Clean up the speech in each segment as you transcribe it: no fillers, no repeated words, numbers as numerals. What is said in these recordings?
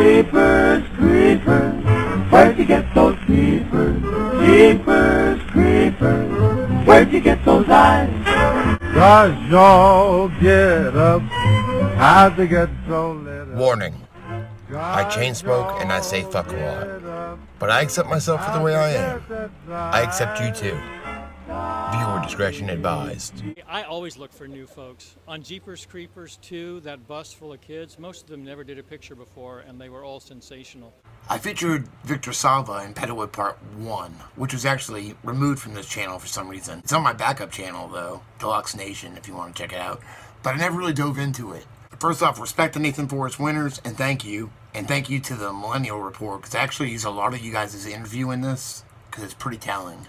Jeepers creepers, where'd you get those creepers? Jeepers creepers, where'd you get those eyes? Does y'all get up? How'd you get so lit up? Warning. I chain smoke and I say fuck a lot. But I accept myself for the way I am. I accept you too. Viewer discretion advised. I always look for new folks. On Jeepers Creepers 2, that bus full of kids, most of them never did a picture before, and they were all sensational. I featured Victor Salva in Pedalwood Part 1, which was actually removed from this channel for some reason. It's on my backup channel, though, Dlux Nation, if you want to check it out. But I never really dove into it. First off, respect to Nathan Forrest winners, and thank you. And thank you to the Millennial Report, because I actually use a lot of you guys' interview in this, because it's pretty telling.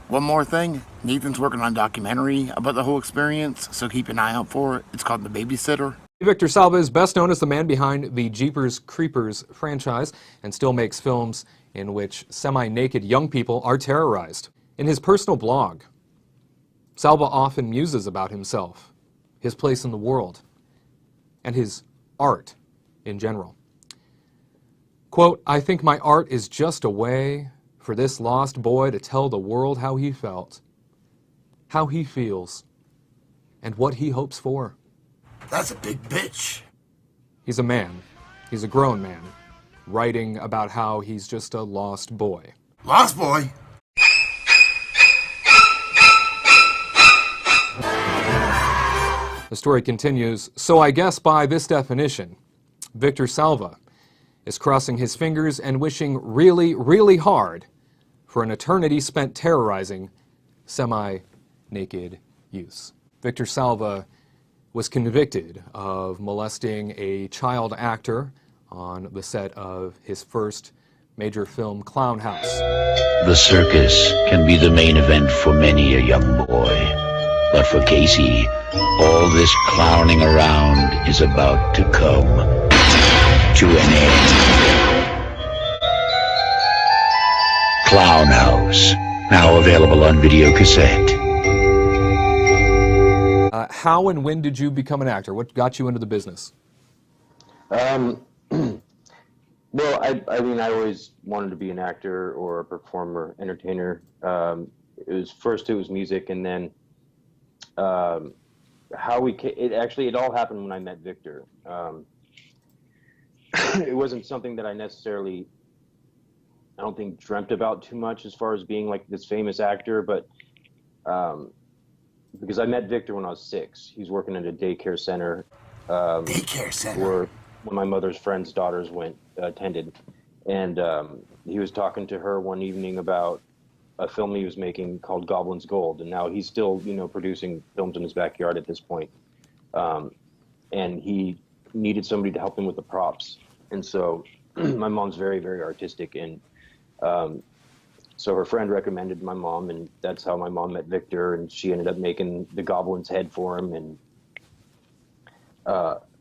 One more thing, Nathan's working on a documentary about the whole experience, so keep an eye out for it. It's called The Babysitter. Victor Salva is best known as the man behind the Jeepers Creepers franchise and still makes films in which semi-naked young people are terrorized. In his personal blog, Salva often muses about himself, his place in the world, and his art in general. Quote, "I think my art is just a way for this lost boy to tell the world how he felt, how he feels, and what he hopes for." That's a big bitch. He's a man. He's a grown man, writing about how he's just a lost boy. Lost boy? The story continues, so I guess by this definition, Victor Salva is crossing his fingers and wishing really, really hard for an eternity spent terrorizing semi-naked youths. Victor Salva was convicted of molesting a child actor on the set of his first major film, Clown House. The circus can be the main event for many a young boy. But for Casey, all this clowning around is about to come to an end. Clown House, now available on video cassette. How and when did you become an actor? What got you into the business? Well, I mean, I always wanted to be an actor or a performer, entertainer. It was music, and then it all happened when I met Victor. It wasn't something that I necessarily, I don't think, dreamt about too much as far as being like this famous actor, but because I met Victor when I was 6. He's working at a daycare center. Daycare center? Where one of my mother's friend's daughters attended. And he was talking to her one evening about a film he was making called Goblin's Gold. And now he's still, producing films in his backyard at this point. And he needed somebody to help him with the props. And so my mom's very, very artistic. And so her friend recommended my mom, and that's how my mom met Victor, and she ended up making the Goblin's head for him. And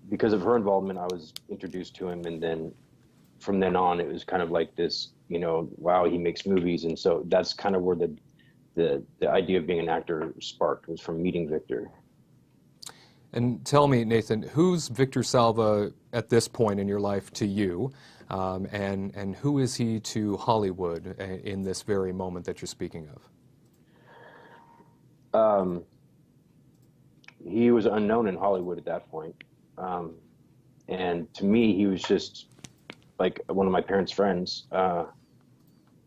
because of her involvement, I was introduced to him, and then from then on, it was kind of like this, wow, he makes movies. And so that's kind of where the idea of being an actor sparked, was from meeting Victor. And tell me, Nathan, who's Victor Salva at this point in your life to you? And who is he to Hollywood in this very moment that you're speaking of? He was unknown in Hollywood at that point. And to me, he was just like one of my parents' friends,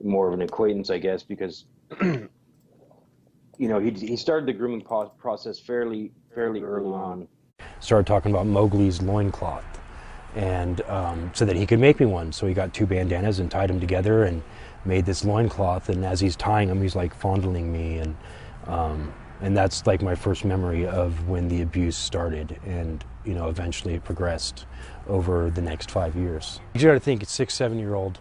more of an acquaintance, I guess, because, he started the grooming process fairly early on. Started talking about Mowgli's loincloth, and so that he could make me one. So he got 2 bandanas and tied them together and made this loincloth, and as he's tying them, he's like fondling me, and that's like my first memory of when the abuse started, and eventually it progressed over the next 5 years. You got to think, it's 6-7-year-old,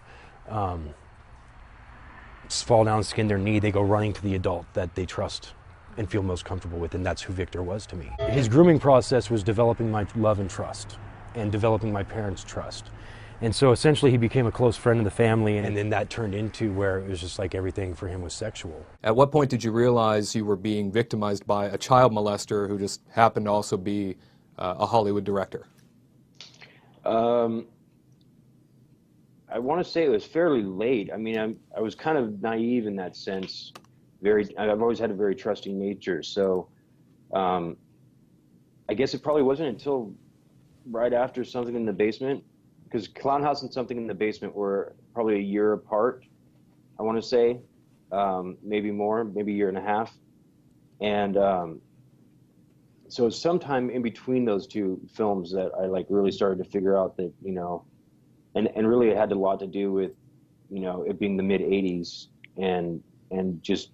fall down, skin their knee, they go running to the adult that they trust and feel most comfortable with, and that's who Victor was to me. His grooming process was developing my love and trust, and developing my parents' trust. And so essentially he became a close friend of the family, and then that turned into where it was just like everything for him was sexual. At what point did you realize you were being victimized by a child molester who just happened to also be a Hollywood director? I want to say it was fairly late. I mean, I was kind of naive in that sense. I've always had a very trusting nature. So I guess it probably wasn't until right after Something in the Basement, because Clown House and Something in the Basement were probably a year apart, I want to say, maybe more, maybe a year and a half. And so sometime in between those two films that I like really started to figure out that, you know, and really it had a lot to do with, you know, it being the mid 80s and just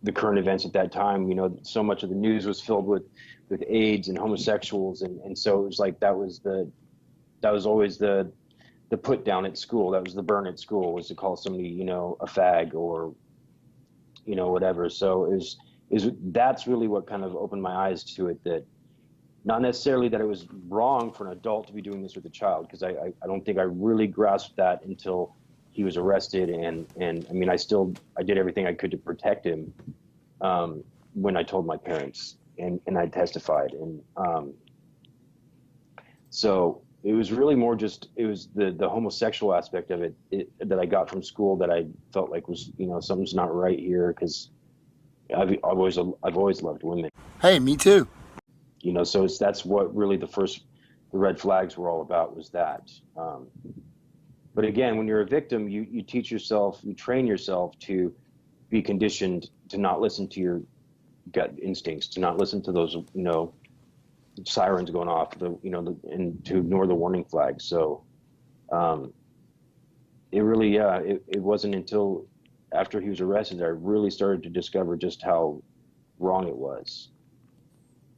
the current events at that time. You know, so much of the news was filled with AIDS and homosexuals. And so it was like, that was always the put down at school. That was the burn at school, was to call somebody, you know, a fag or, you know, whatever. So that's really what kind of opened my eyes to it, that not necessarily that it was wrong for an adult to be doing this with a child, because I don't think I really grasped that until he was arrested. And I mean, I did everything I could to protect him when I told my parents and I testified. And so it was really more just, it was the homosexual aspect of it that I got from school that I felt like was, you know, something's not right here, because I've always loved women. Hey, me too. You know, so that's what really the red flags were all about, was that. But again, when you're a victim, you teach yourself, you train yourself to be conditioned to not listen to your gut instincts, to not listen to those, you know, sirens going off, and to ignore the warning flags. So it really, it wasn't until after he was arrested that I really started to discover just how wrong it was.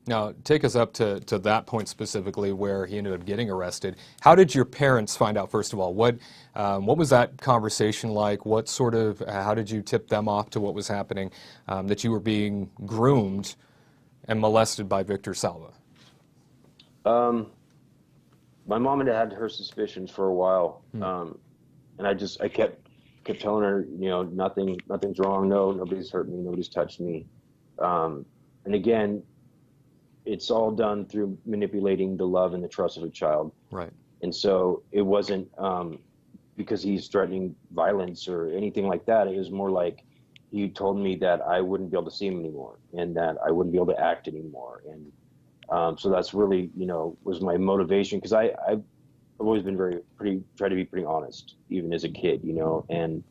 Now, take us up to that point specifically where he ended up getting arrested. How did your parents find out, first of all? What was that conversation like? How did you tip them off to what was happening, that you were being groomed and molested by Victor Salva? My mom had her suspicions for a while. And I kept telling her, you know, nothing's wrong. No, nobody's hurt me. Nobody's touched me. And again, it's all done through manipulating the love and the trust of a child. Right. And so it wasn't because he's threatening violence or anything like that. It was more like he told me that I wouldn't be able to see him anymore and that I wouldn't be able to act anymore. And so that's really, you know, was my motivation, because I've always been try to be pretty honest, even as a kid, you know, and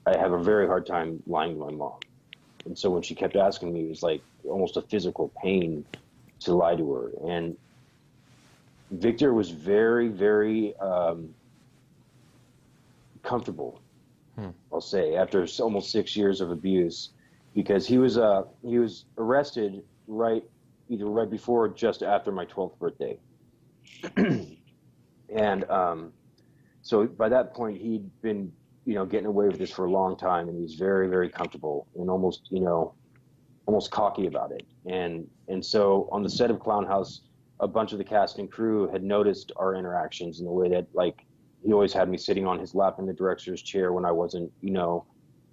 I have a very hard time lying to my mom. And so when she kept asking me, it was like almost a physical pain to lie to her. And Victor was very, very comfortable, I'll say, after almost 6 years of abuse, because he was arrested either right before or just after my 12th birthday. And so by that point, he'd been, you know, getting away with this for a long time, and he was very, very comfortable and almost cocky about it. And so on the set of Clown House, a bunch of the cast and crew had noticed our interactions in the way that, like, he always had me sitting on his lap in the director's chair when I wasn't, you know,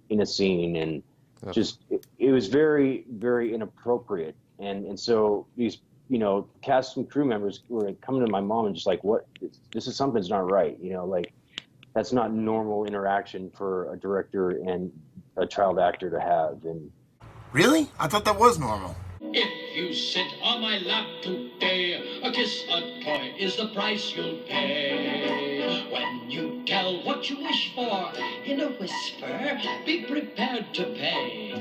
in a scene, and just it was very, very inappropriate. And so these, you know, cast and crew members were coming to my mom and just like, what, something's not right. You know, like, that's not normal interaction for a director and a child actor to have. And Really? I thought that was normal. If you sit on my lap today, a kiss, a toy is the price you'll pay. When you tell what you wish for in a whisper, be prepared to pay.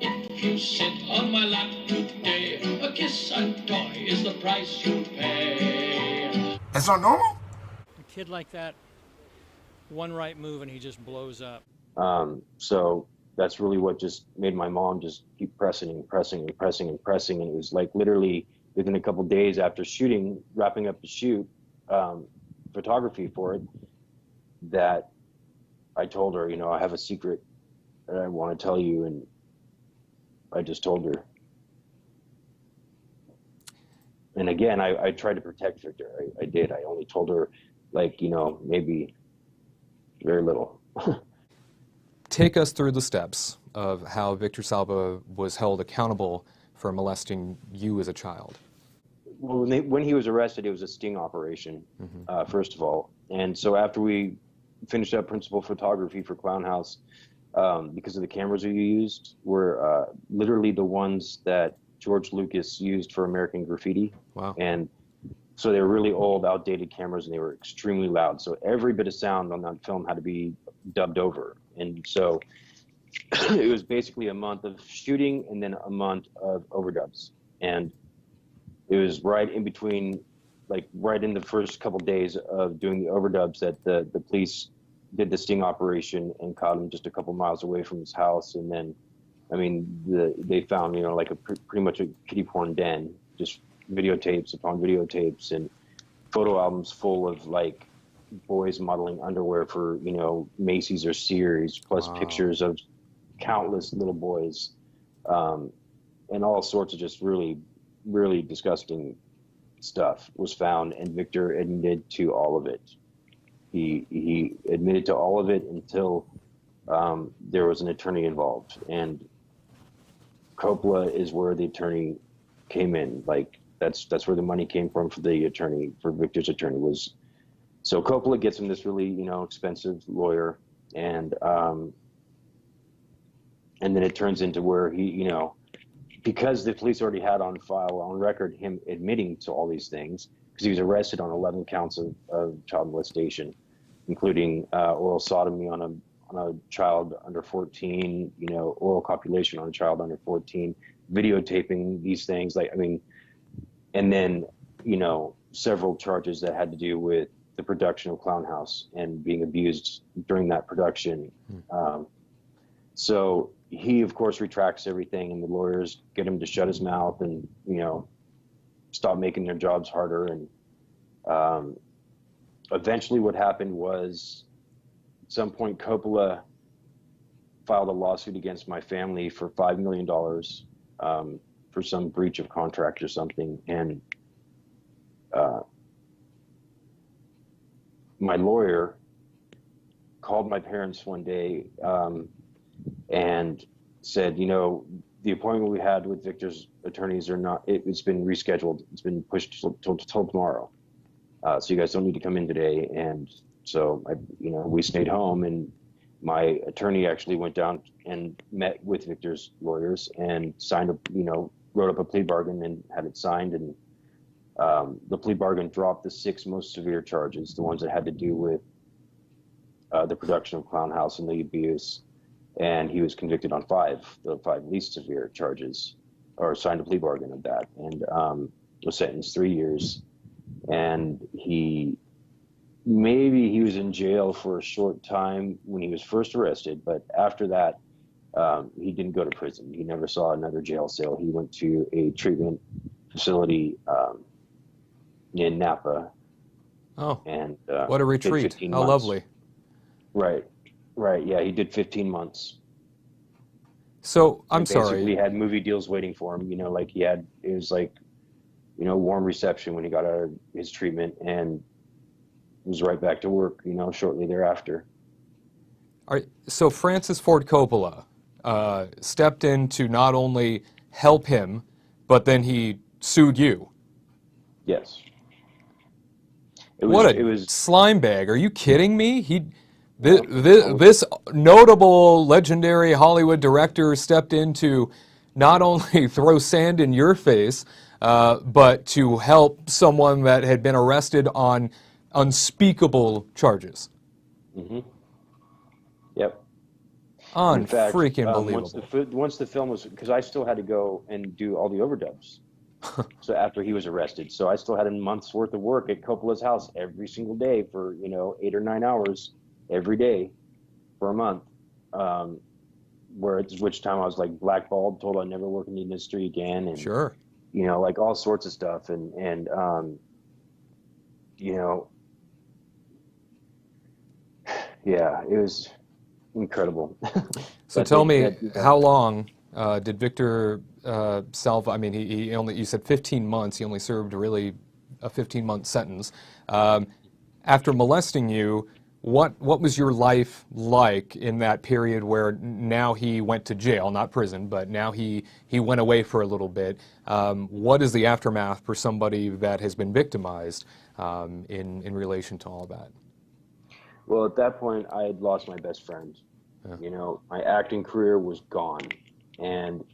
If you sit on my lap today, a kiss, a toy is the price you'll pay. That's not normal? A kid like that, one right move and he just blows up. So that's really what just made my mom just keep pressing and pressing and pressing and pressing. And it was like literally within a couple days after wrapping up the shoot, photography for it, that I told her, you know, I have a secret that I want to tell you. And I just told her. And again, I tried to protect Victor. I did. I only told her, like, you know, maybe very little. Take us through the steps of how Victor Salva was held accountable for molesting you as a child. Well, when he was arrested, it was a sting operation, first of all. And so after we finished up principal photography for Clown House because of the cameras we used were literally the ones that George Lucas used for American Graffiti. Wow. And so they were really old, outdated cameras, and they were extremely loud. So every bit of sound on that film had to be dubbed over. And so it was basically a month of shooting and then a month of overdubs. And it was right in between, like right in the first couple days of doing the overdubs that the police did the sting operation and caught him just a couple miles away from his house. And then, I mean, they found, you know, like pretty much a kiddie porn den, just videotapes upon videotapes and photo albums full of like boys modeling underwear for, you know, Macy's or Sears, plus pictures of countless little boys, and all sorts of just really, really disgusting stuff was found. And Victor admitted to all of it. He admitted to all of it until there was an attorney involved, and Coppola is where the attorney came in. Like that's where the money came from for the attorney, for Victor's attorney was. So Coppola gets him this really, you know, expensive lawyer, and then it turns into where he, you know, because the police already had on file, on record, him admitting to all these things, because he was arrested on 11 counts of child molestation, including oral sodomy on a child under 14, you know, oral copulation on a child under 14, videotaping these things, like, I mean, and then, you know, several charges that had to do with the production of Clown House and being abused during that production. So he, of course, retracts everything, and the lawyers get him to shut his mouth and, you know, stop making their jobs harder. And eventually what happened was, at some point, Coppola filed a lawsuit against my family for $5 million for some breach of contract or something. And my lawyer called my parents one day and said, you know, the appointment we had with Victor's attorneys it's been rescheduled. It's been pushed till tomorrow. So you guys don't need to come in today. And so, we stayed home, and my attorney actually went down and met with Victor's lawyers and wrote up a plea bargain and had it signed. And the plea bargain dropped the 6 most severe charges, the ones that had to do with the production of Clown House and the abuse. And he was convicted on 5, the 5 least severe charges, or signed a plea bargain of that, and was sentenced 3 years. And he was in jail for a short time when he was first arrested, but after that, he didn't go to prison. He never saw another jail cell. He went to a treatment facility in Napa. Oh, and what a retreat! How lovely. Right. Yeah, he did 15 months. So I'm sorry. We had movie deals waiting for him. It was like, warm reception when he got out of his treatment, and was right back to work, shortly thereafter. All right, so Francis Ford Coppola stepped in to not only help him, but then he sued you. Yes. What a slime bag. Are you kidding me? This notable, legendary Hollywood director stepped in to not only throw sand in your face, but to help someone that had been arrested on unspeakable charges. Mm-hmm. Yep. Freaking believable. Once the film was, because I still had to go and do all the overdubs. So after he was arrested, so I still had a month's worth of work at Coppola's house every single day for 8 or 9 hours every day for a month. Which time I was like blackballed, told I'd never work in the industry again, and sure, like all sorts of stuff, and yeah, it was incredible. So tell me, how long did Victor Salva? I mean, you said 15 months. He only served really a 15-month sentence. After molesting you, what was your life like in that period where now he went to jail, not prison, but now he went away for a little bit? What is the aftermath for somebody that has been victimized in relation to all that? Well, at that point, I had lost my best friend. Yeah. You know, my acting career was gone, and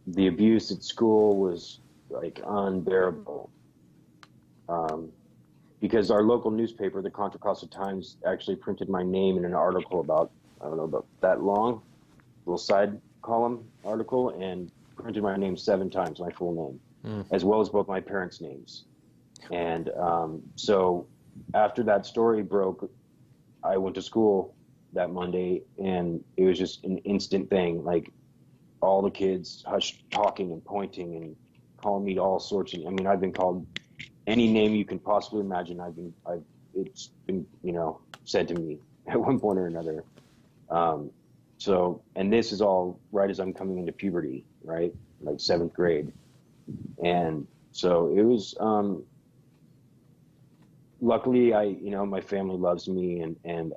the abuse at school was like unbearable. Because our local newspaper, the Contra Costa Times, actually printed my name in an article about, I don't know, about that long, little side column article, and printed my name 7 times, my full name, as well as both my parents' names. And so after that story broke, I went to school that Monday, and it was just an instant thing. Like, all the kids hushed talking and pointing and calling me all sorts of, I mean, I've been called any name you can possibly imagine. It's been, you know, said to me at one point or another. So, and this is all right as I'm coming into puberty, right? Like 7th grade. And so it was, luckily my family loves me, and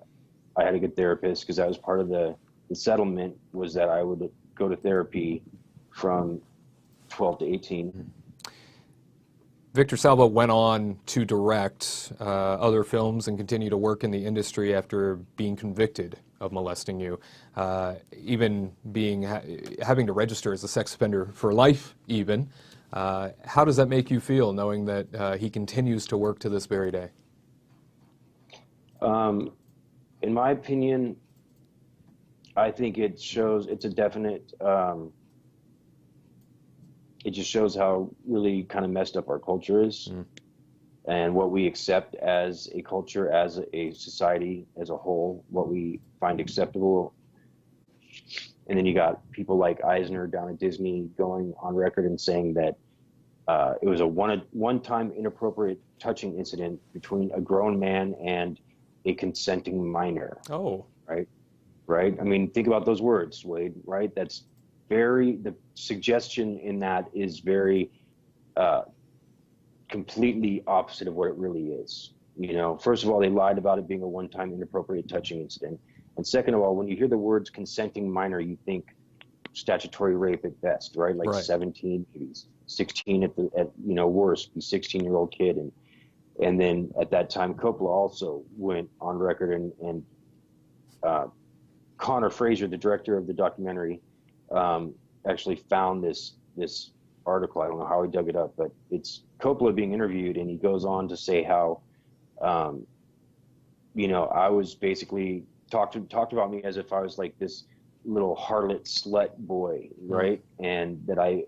I had a good therapist, because that was part of the settlement, was that I would go to therapy from 12 to 18. Victor Salva went on to direct other films and continue to work in the industry after being convicted of molesting you, even having to register as a sex offender for life even. How does that make you feel, knowing that he continues to work to this very day? In my opinion, I think it shows, it's a definite, it just shows how really kind of messed up our culture is, and what we accept as a culture, as a society as a whole, what we find acceptable. And then you got people like Eisner down at Disney going on record and saying that it was a one-time inappropriate touching incident between a grown man and a consenting minor. Oh. Right? I mean, think about those words, Wade, right? That's the suggestion in that is very completely opposite of what it really is. You know, first of all, they lied about it being a one-time inappropriate touching incident. And second of all, when you hear the words consenting minor, you think statutory rape at best, right? Like 17, maybe 16 at worst, be 16-year-old kid. And then at that time, Coppola also went on record, and Connor Fraser, the director of the documentary, actually found this article. I don't know how he dug it up, but it's Coppola being interviewed, and he goes on to say how, I was basically talked about me as if I was like this little harlot slut boy, right? And that I,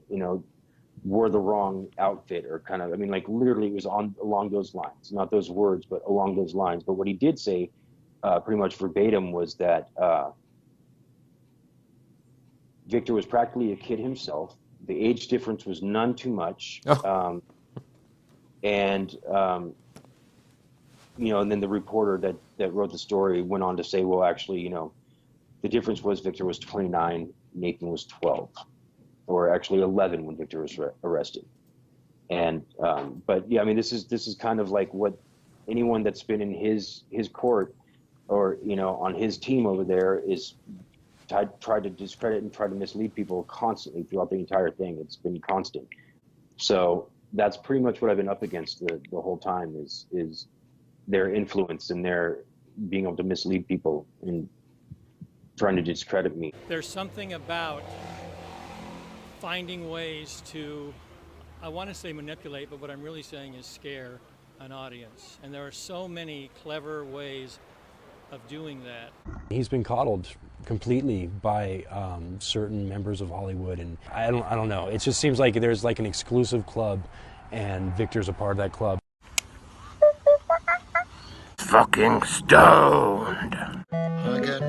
wore the wrong outfit, or kind of, I mean, like literally it was along those lines, not those words, but along those lines. But what he did say, pretty much verbatim, was that Victor was practically a kid himself. The age difference was none too much. And then the reporter that wrote the story went on to say, well, actually, the difference was Victor was 29, Nathan was 12, or actually 11 when Victor was arrested. And, but yeah, I mean, this is kind of like what anyone that's been in his court, or, on his team over there, is tried to discredit and try to mislead people constantly throughout the entire thing. It's been constant. So that's pretty much what I've been up against the whole time, is their influence and their being able to mislead people and trying to discredit me. There's something about finding ways to, I want to say manipulate, but what I'm really saying is scare an audience. And there are so many clever ways of doing that. He's been coddled completely by certain members of Hollywood, and I don't know. It just seems like there's like an exclusive club, and Victor's a part of that club. Fucking stoned. I got